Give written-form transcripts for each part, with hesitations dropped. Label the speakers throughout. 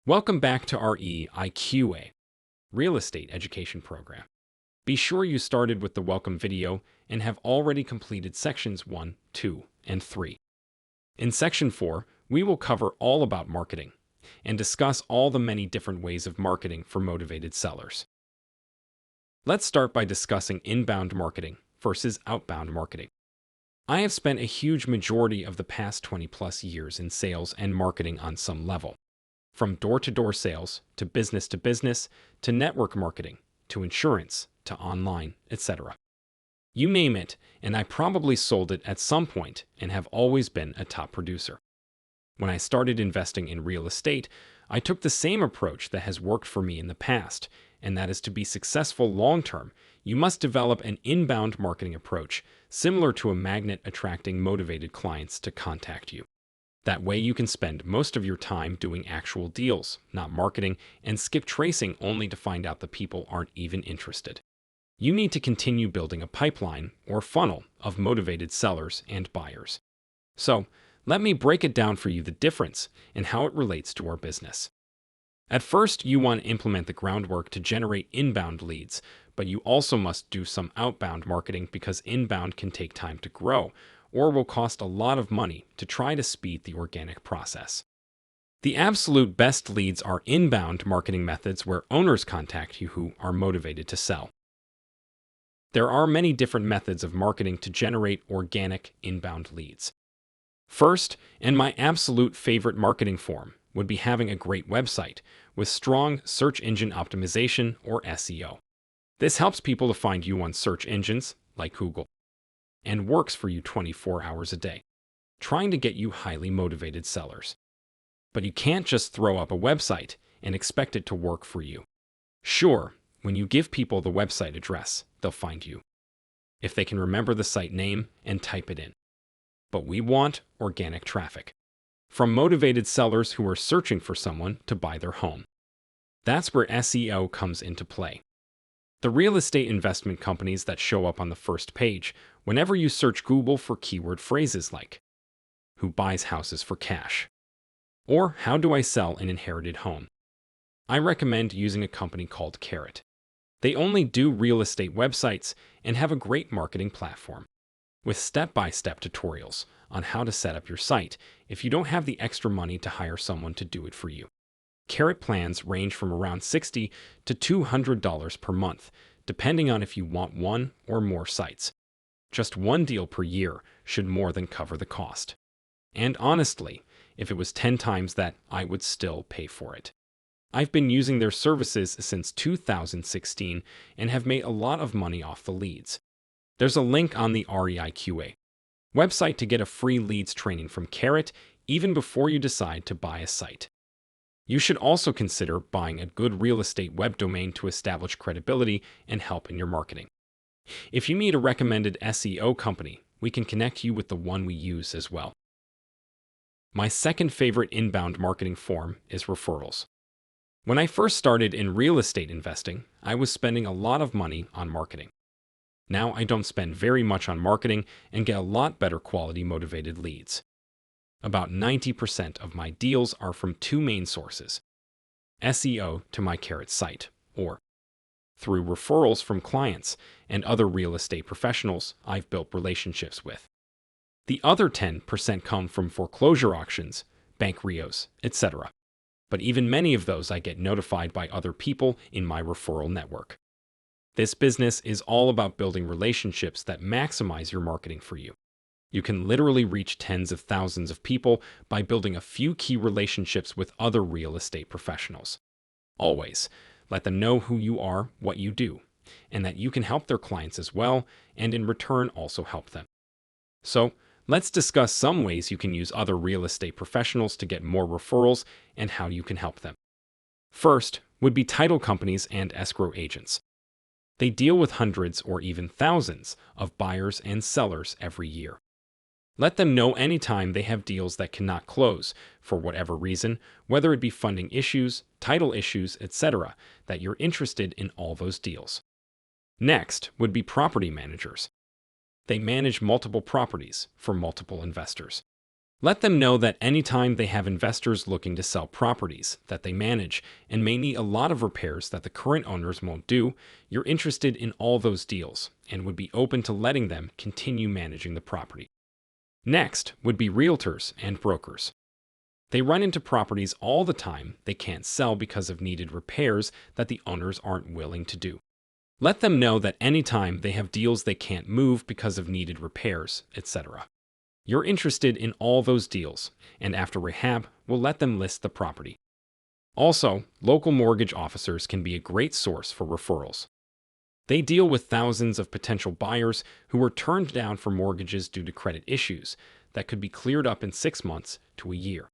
Speaker 1: Welcome back to our REIQA Real Estate Education Program. Be sure you started with the welcome video and have already completed sections 1, 2, and 3. In section 4, we will cover all about marketing and discuss all the many different ways of marketing for motivated sellers. Let's start by discussing inbound marketing versus outbound marketing. I have spent a huge majority of the past 20 plus years in sales and marketing on some level. From door-to-door sales, to business, to network marketing, to insurance, to online, etc. You name it, and I probably sold it at some point and have always been a top producer. When I started investing in real estate, I took the same approach that has worked for me in the past, and that is to be successful long-term, you must develop an inbound marketing approach, similar to a magnet attracting motivated clients to contact you. That way you can spend most of your time doing actual deals, not marketing, and skip tracing only to find out the people aren't even interested. You need to continue building a pipeline or funnel of motivated sellers and buyers. So, let me break it down for you the difference and how it relates to our business. At first, you want to implement the groundwork to generate inbound leads, but you also must do some outbound marketing because inbound can take time to grow, or will cost a lot of money to try to speed the organic process. The absolute best leads are inbound marketing methods where owners contact you who are motivated to sell. There are many different methods of marketing to generate organic inbound leads. First, and my absolute favorite marketing form, would be having a great website with strong search engine optimization or SEO. This helps people to find you on search engines like Google and works for you 24 hours a day, trying to get you highly motivated sellers. But you can't just throw up a website and expect it to work for you. Sure, when you give people the website address, they'll find you, if they can remember the site name and type it in. But we want organic traffic from motivated sellers who are searching for someone to buy their home. That's where SEO comes into play. The real estate investment companies that show up on the first page whenever you search Google for keyword phrases like, "Who buys houses for cash?" or "How do I sell an inherited home?" I recommend using a company called Carrot. They only do real estate websites and have a great marketing platform with step-by-step tutorials on how to set up your site if you don't have the extra money to hire someone to do it for you. Carrot plans range from around $60 to $200 per month, depending on if you want one or more sites. Just one deal per year should more than cover the cost. And honestly, if it was 10 times that, I would still pay for it. I've been using their services since 2016 and have made a lot of money off the leads. There's a link on the REIQA website to get a free leads training from Carrot even before you decide to buy a site. You should also consider buying a good real estate web domain to establish credibility and help in your marketing. If you need a recommended SEO company, we can connect you with the one we use as well. My second favorite inbound marketing form is referrals. When I first started in real estate investing, I was spending a lot of money on marketing. Now I don't spend very much on marketing and get a lot better quality motivated leads. About 90% of my deals are from two main sources: SEO to my Carrot site, or through referrals from clients and other real estate professionals I've built relationships with. The other 10% come from foreclosure auctions, bank REOs, etc. But even many of those I get notified by other people in my referral network. This business is all about building relationships that maximize your marketing for you. You can literally reach tens of thousands of people by building a few key relationships with other real estate professionals. Always, let them know who you are, what you do, and that you can help their clients as well, and in return also help them. So, let's discuss some ways you can use other real estate professionals to get more referrals and how you can help them. First would be title companies and escrow agents. They deal with hundreds or even thousands of buyers and sellers every year. Let them know anytime they have deals that cannot close for whatever reason, whether it be funding issues, title issues, etc., that you're interested in all those deals. Next would be property managers. They manage multiple properties for multiple investors. Let them know that anytime they have investors looking to sell properties that they manage and may need a lot of repairs that the current owners won't do, you're interested in all those deals and would be open to letting them continue managing the property. Next would be realtors and brokers. They run into properties all the time they can't sell because of needed repairs that the owners aren't willing to do. Let them know that anytime they have deals they can't move because of needed repairs, etc. You're interested in all those deals, and after rehab, we'll let them list the property. Also, local mortgage officers can be a great source for referrals. They deal with thousands of potential buyers who were turned down for mortgages due to credit issues that could be cleared up in 6 months to a year.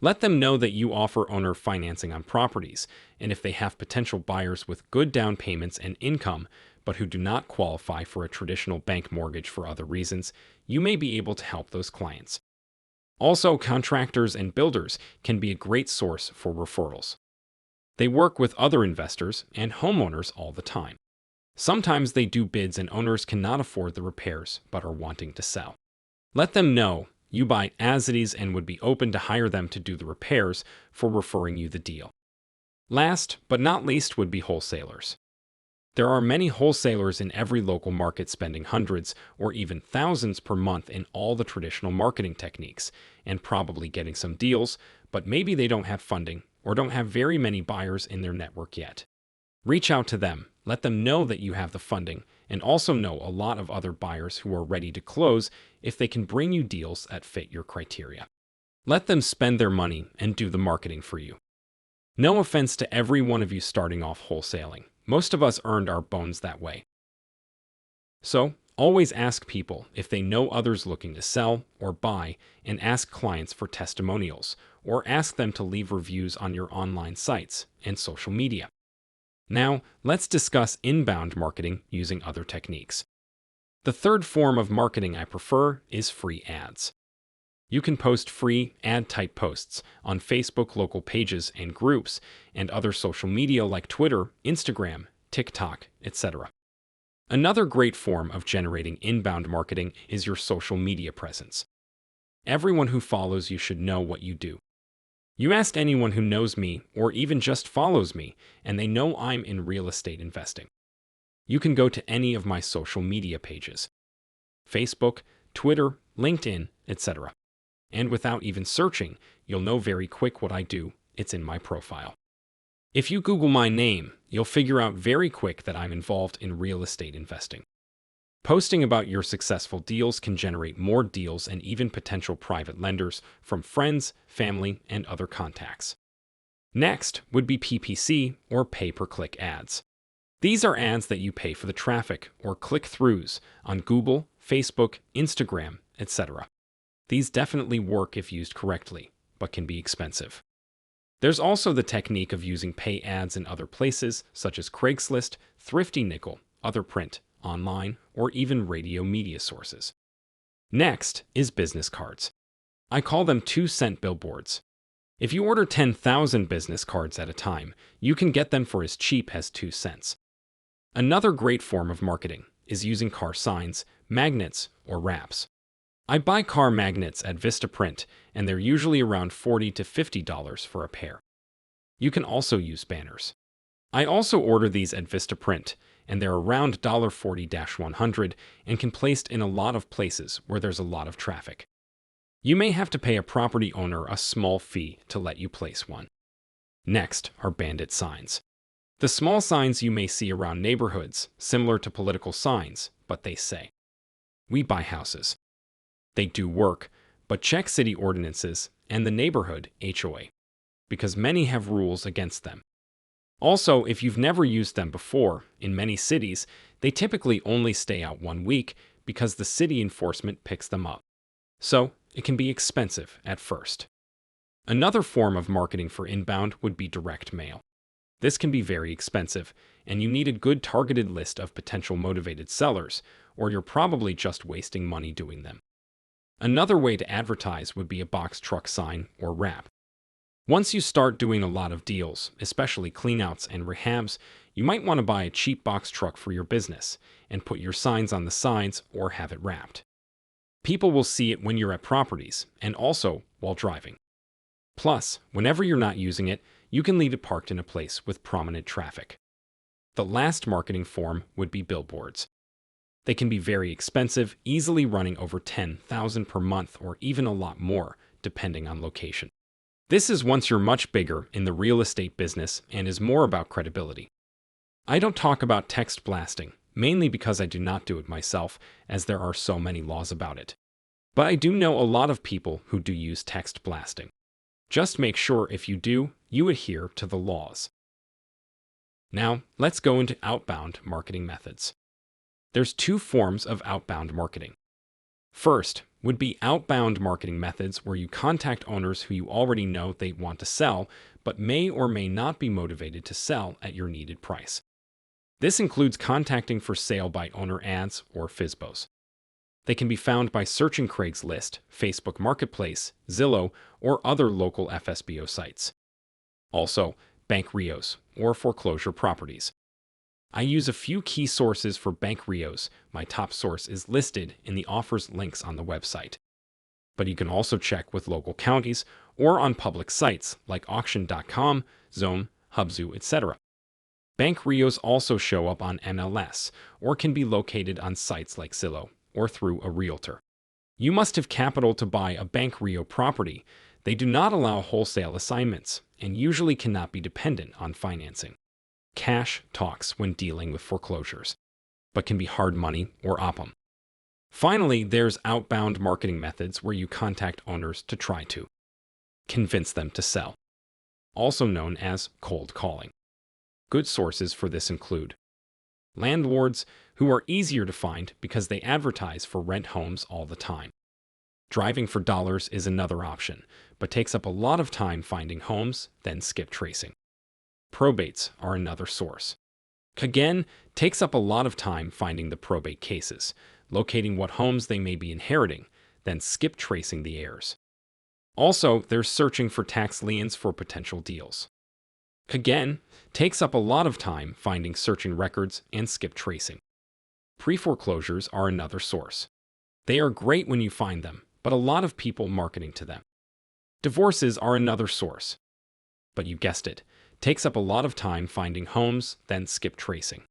Speaker 1: Let them know that you offer owner financing on properties, and if they have potential buyers with good down payments and income, but who do not qualify for a traditional bank mortgage for other reasons, you may be able to help those clients. Also, contractors and builders can be a great source for referrals. They work with other investors and homeowners all the time. Sometimes they do bids and owners cannot afford the repairs but are wanting to sell. Let them know you buy as it is and would be open to hire them to do the repairs for referring you the deal. Last but not least would be wholesalers. There are many wholesalers in every local market spending hundreds or even thousands per month in all the traditional marketing techniques and probably getting some deals, but maybe they don't have funding or don't have very many buyers in their network yet. Reach out to them, let them know that you have the funding, and also know a lot of other buyers who are ready to close if they can bring you deals that fit your criteria. Let them spend their money and do the marketing for you. No offense to every one of you starting off wholesaling. Most of us earned our bones that way. So, always ask people if they know others looking to sell or buy, and ask clients for testimonials, or ask them to leave reviews on your online sites and social media. Now, let's discuss inbound marketing using other techniques. The third form of marketing I prefer is free ads. You can post free ad-type posts on Facebook local pages and groups and other social media like Twitter, Instagram, TikTok, etc. Another great form of generating inbound marketing is your social media presence. Everyone who follows you should know what you do. You ask anyone who knows me or even just follows me, and they know I'm in real estate investing. You can go to any of my social media pages, Facebook, Twitter, LinkedIn, etc. And without even searching, you'll know very quick what I do. It's in my profile. If you Google my name, you'll figure out very quick that I'm involved in real estate investing. Posting about your successful deals can generate more deals and even potential private lenders from friends, family, and other contacts. Next would be PPC, or pay-per-click ads. These are ads that you pay for the traffic or click-throughs on Google, Facebook, Instagram, etc. These definitely work if used correctly, but can be expensive. There's also the technique of using pay ads in other places, such as Craigslist, Thrifty Nickel, other print, online, or even radio media sources. Next is business cards. I call them 2-cent billboards. If you order 10,000 business cards at a time, you can get them for as cheap as 2 cents. Another great form of marketing is using car signs, magnets, or wraps. I buy car magnets at Vistaprint, and they're usually around $40 to $50 for a pair. You can also use banners. I also order these at Vistaprint, and they're around $40-$100 and can be placed in a lot of places where there's a lot of traffic. You may have to pay a property owner a small fee to let you place one. Next are bandit signs. The small signs you may see around neighborhoods, similar to political signs, but they say, "We buy houses." They do work, but check city ordinances and the neighborhood HOA, because many have rules against them. Also, if you've never used them before, in many cities, they typically only stay out 1 week because the city enforcement picks them up. So, it can be expensive at first. Another form of marketing for inbound would be direct mail. This can be very expensive, and you need a good targeted list of potential motivated sellers, or you're probably just wasting money doing them. Another way to advertise would be a box truck sign or wrap. Once you start doing a lot of deals, especially cleanouts and rehabs, you might want to buy a cheap box truck for your business and put your signs on the sides or have it wrapped. People will see it when you're at properties and also while driving. Plus, whenever you're not using it, you can leave it parked in a place with prominent traffic. The last marketing form would be billboards. They can be very expensive, easily running over $10,000 per month or even a lot more, depending on location. This is once you're much bigger in the real estate business and is more about credibility. I don't talk about text blasting, mainly because I do not do it myself, as there are so many laws about it. But I do know a lot of people who do use text blasting. Just make sure if you do, you adhere to the laws. Now, let's go into outbound marketing methods. There's two forms of outbound marketing. First would be outbound marketing methods where you contact owners who you already know they want to sell, but may or may not be motivated to sell at your needed price. This includes contacting for sale by owner ads or FSBOs. They can be found by searching Craigslist, Facebook Marketplace, Zillow, or other local FSBO sites. Also, bank REIOs or foreclosure properties. I use a few key sources for bank REIOs. My top source is listed in the offers links on the website. But you can also check with local counties or on public sites like auction.com, Zone, Hubzu, etc. Bank REIOs also show up on MLS or can be located on sites like Zillow or through a realtor. You must have capital to buy a bank REIO property. They do not allow wholesale assignments and usually cannot be dependent on financing. Cash talks when dealing with foreclosures, but can be hard money or oppum. Finally, there's outbound marketing methods where you contact owners to try to convince them to sell, also known as cold calling. Good sources for this include landlords, who are easier to find because they advertise for rent homes all the time. Driving for dollars is another option, but takes up a lot of time finding homes, then skip tracing. Probates are another source. Again, takes up a lot of time finding the probate cases, locating what homes they may be inheriting, then skip tracing the heirs. Also, there's searching for tax liens for potential deals. Again, takes up a lot of time finding searching records and skip tracing. Pre-foreclosures are another source. They are great when you find them, but a lot of people marketing to them. Divorces are another source. But you guessed it, takes up a lot of time finding homes, then skip tracing.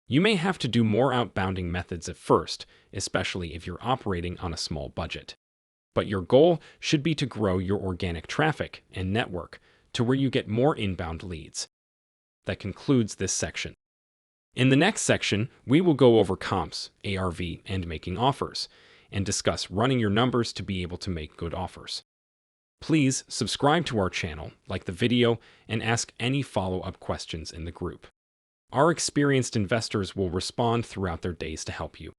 Speaker 1: You may have to do more outbounding methods at first, especially if you're operating on a small budget. But your goal should be to grow your organic traffic and network to where you get more inbound leads. That concludes this section. In the next section, we will go over comps, ARV, and making offers, and discuss running your numbers to be able to make good offers. Please subscribe to our channel, like the video, and ask any follow-up questions in the group. Our experienced investors will respond throughout their days to help you.